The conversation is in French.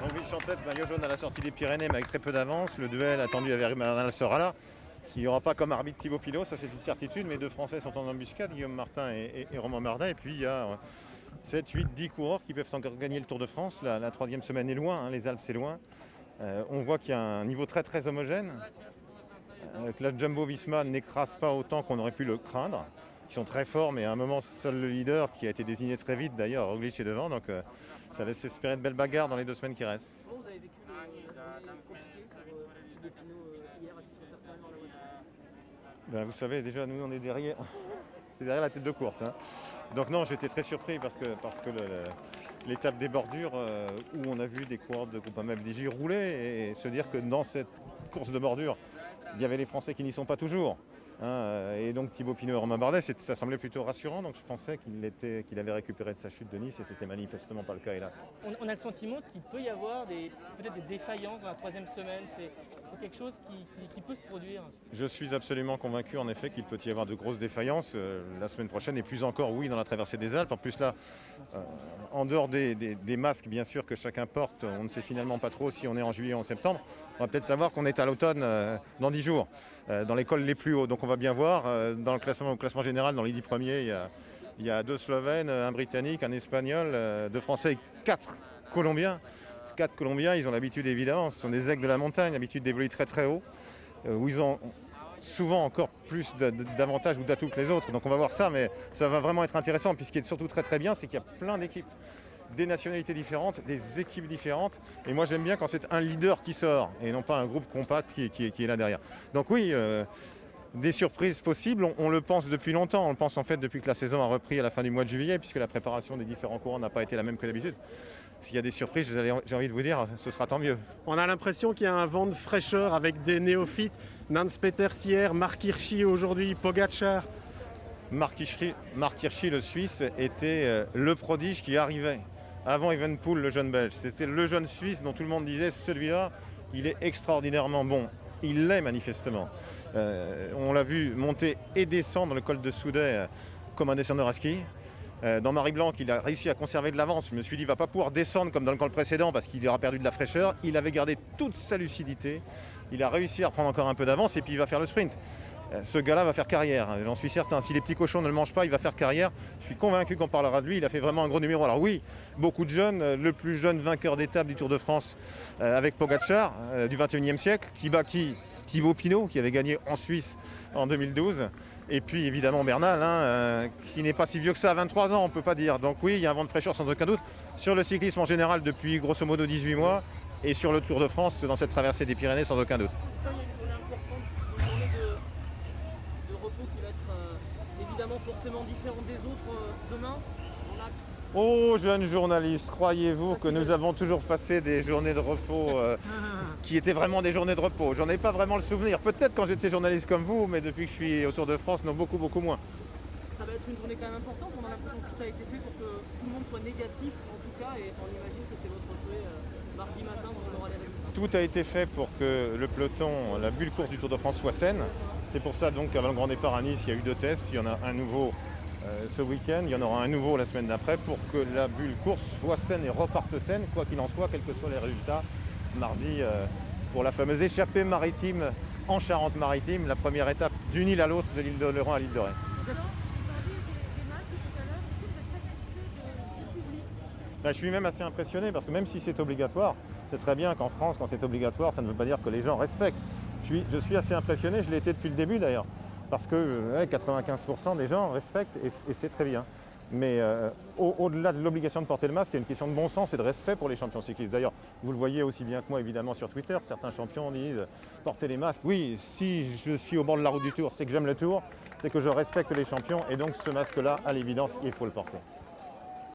Roglic en tête, maillot jaune à la sortie des Pyrénées, mais avec très peu d'avance. Le duel attendu avec Bernal Sorala. Il n'y aura pas comme arbitre Thibaut Pinot, ça c'est une certitude. Mes deux Français sont en embuscade, Guillaume Martin et Romain Bardet. Et puis il y a 7, 8, 10 coureurs qui peuvent encore gagner le Tour de France. La troisième semaine est loin, hein, les Alpes c'est loin. On voit qu'il y a un niveau très très homogène. Que la Jumbo-Visma n'écrase pas autant qu'on aurait pu le craindre. Ils sont très forts, mais à un moment, seul le leader, qui a été désigné très vite d'ailleurs, Roglic est devant. Donc ça laisse espérer de belles bagarres dans les 2 semaines qui restent. Comment vous avez vécu la journée compliquée pour Thibaut Pinot hier à titre personnel dans la voiture? Vous savez, déjà, nous, on est derrière, derrière la tête de course. Hein. Donc non, j'étais très surpris parce que l'étape des bordures, où on a vu des coureurs de Groupama FDJ rouler et se dire que dans cette course de bordure, il y avait les Français qui n'y sont pas toujours. Hein, et donc Thibaut Pinot et Romain Bardet, ça semblait plutôt rassurant. Donc je pensais qu'il avait récupéré de sa chute de Nice et c'était manifestement pas le cas, hélas. On a le sentiment qu'il peut y avoir peut-être des défaillances dans la troisième semaine. C'est quelque chose qui peut se produire. Je suis absolument convaincu en effet qu'il peut y avoir de grosses défaillances la semaine prochaine et plus encore, oui, dans la traversée des Alpes. En plus là, en dehors des masques bien sûr que chacun porte, on ne sait finalement pas trop si on est en juillet ou en septembre. On va peut-être savoir qu'on est à l'automne dans 10 jours, dans les cols les plus hauts. Donc on va bien voir, au classement général, dans les 10 premiers, il y a 2 Slovènes, un Britannique, un Espagnol, 2 Français et 4 Colombiens. Ces 4 Colombiens, ils ont l'habitude évidemment, ce sont des aigles de la montagne, l'habitude d'évoluer très très haut, où ils ont souvent encore plus d'avantages ou d'atouts que les autres. Donc on va voir ça, mais ça va vraiment être intéressant. Puis ce qui est surtout très très bien, c'est qu'il y a plein d'équipes, des nationalités différentes, des équipes différentes. Et moi j'aime bien quand c'est un leader qui sort et non pas un groupe compact qui est là derrière. Donc oui, des surprises possibles, on le pense depuis longtemps. On le pense en fait depuis que la saison a repris à la fin du mois de juillet, puisque la préparation des différents courants n'a pas été la même que d'habitude. S'il y a des surprises, j'ai envie de vous dire, ce sera tant mieux. On a l'impression qu'il y a un vent de fraîcheur avec des néophytes. Nance Peters hier, Marc Hirschi aujourd'hui, Pogacar. Marc Hirschi, le Suisse, était le prodige qui arrivait. Avant Evenepoel, le jeune Belge. C'était le jeune Suisse dont tout le monde disait, celui-là, il est extraordinairement bon. Il l'est manifestement. On l'a vu monter et descendre le col de Soudet comme un descendeur à ski. Dans Marie-Blanc, il a réussi à conserver de l'avance. Je me suis dit, il ne va pas pouvoir descendre comme dans le col précédent parce qu'il aura perdu de la fraîcheur. Il avait gardé toute sa lucidité. Il a réussi à reprendre encore un peu d'avance et puis il va faire le sprint. Ce gars-là va faire carrière, j'en suis certain. Si les petits cochons ne le mangent pas, il va faire carrière. Je suis convaincu qu'on parlera de lui. Il a fait vraiment un gros numéro. Alors oui, beaucoup de jeunes. Le plus jeune vainqueur d'étape du Tour de France avec Pogacar du 21e siècle. Qui bat qui? Thibaut Pinot, qui avait gagné en Suisse en 2012. Et puis évidemment Bernal, qui n'est pas si vieux que ça, à 23 ans, on ne peut pas dire. Donc oui, il y a un vent de fraîcheur sans aucun doute. Sur le cyclisme en général depuis grosso modo 18 mois. Et sur le Tour de France dans cette traversée des Pyrénées sans aucun doute. Ça, il y a une journée importante, une journée de repos qui va être évidemment forcément différente des autres demain. Oh, jeunes journalistes, croyez-vous que nous avons toujours passé des journées de repos qui étaient vraiment des journées de repos? J'en ai pas vraiment le souvenir. Peut-être quand j'étais journaliste comme vous, mais depuis que je suis au Tour de France, non, beaucoup moins. Ça va être une journée quand même importante. On a l'impression que tout a été fait pour que tout le monde soit négatif, en tout cas, et on imagine que c'est votre souhait mardi matin quand on aura les résultats. Tout a été fait pour que le peloton, la bulle course du Tour de France soit saine. C'est pour ça donc qu'avant le grand départ à Nice, il y a eu 2 tests. Il y en a un nouveau ce week-end, il y en aura un nouveau la semaine d'après pour que la bulle course soit saine et reparte saine, quoi qu'il en soit, quels que soient les résultats. Mardi, pour la fameuse échappée maritime en Charente-Maritime, la première étape d'une île à l'autre, de l'île d'Oléron à l'île de Ré. Je suis même assez impressionné parce que même si c'est obligatoire, c'est très bien qu'en France, quand c'est obligatoire, ça ne veut pas dire que les gens respectent. Je suis assez impressionné, je l'ai été depuis le début d'ailleurs. Parce que 95% des gens respectent et c'est très bien. Mais au-delà de l'obligation de porter le masque, il y a une question de bon sens et de respect pour les champions cyclistes. D'ailleurs, vous le voyez aussi bien que moi évidemment sur Twitter, certains champions disent portez les masques. Oui, si je suis au bord de la route du Tour, c'est que j'aime le Tour, c'est que je respecte les champions et donc ce masque-là, à l'évidence, il faut le porter.